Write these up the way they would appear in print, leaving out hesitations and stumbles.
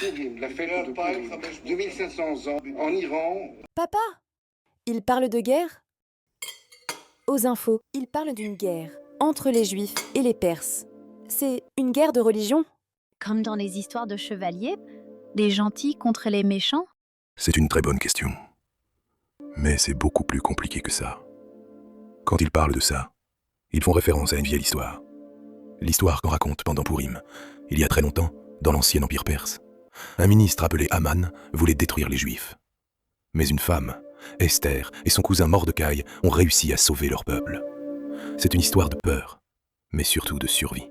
Purim, la fête de Purim. 2500 ans, en Iran. Papa, il parle de guerre? Aux infos, il parle d'une guerre entre les Juifs et les Perses. C'est une guerre de religion? Comme dans les histoires de chevaliers, les gentils contre les méchants? C'est une très bonne question. Mais c'est beaucoup plus compliqué que ça. Quand ils parlent de ça, ils font référence à une vieille histoire. L'histoire qu'on raconte pendant Purim, il y a très longtemps, dans l'ancien empire perse. Un ministre appelé Haman voulait détruire les Juifs. Mais une femme, Esther, et son cousin Mordecai ont réussi à sauver leur peuple. C'est une histoire de peur, mais surtout de survie.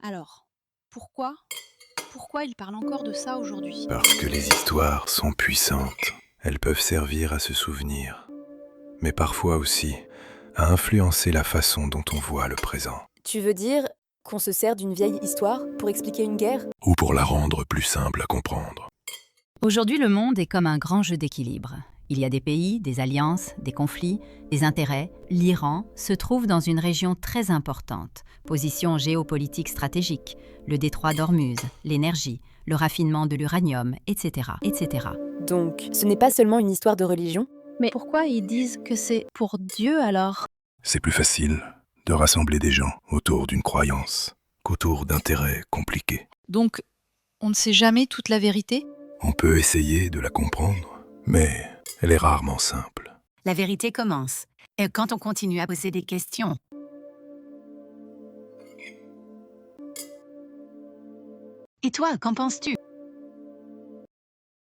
Alors, pourquoi il parle encore de ça aujourd'hui? Parce que les histoires sont puissantes. Elles peuvent servir à se souvenir, mais parfois aussi à influencer la façon dont on voit le présent. Tu veux dire qu'on se sert d'une vieille histoire pour expliquer une guerre? Ou pour la rendre plus simple à comprendre. Aujourd'hui, le monde est comme un grand jeu d'équilibre. Il y a des pays, des alliances, des conflits, des intérêts. L'Iran se trouve dans une région très importante, position géopolitique stratégique, le détroit d'Ormuz, l'énergie, le raffinement de l'uranium, etc., etc. Donc, ce n'est pas seulement une histoire de religion? Mais pourquoi ils disent que c'est pour Dieu alors? C'est plus facile de rassembler des gens autour d'une croyance qu'autour d'intérêts compliqués. Donc, on ne sait jamais toute la vérité? On peut essayer de la comprendre, mais elle est rarement simple. La vérité commence, et quand on continue à poser des questions. Et toi, qu'en penses-tu?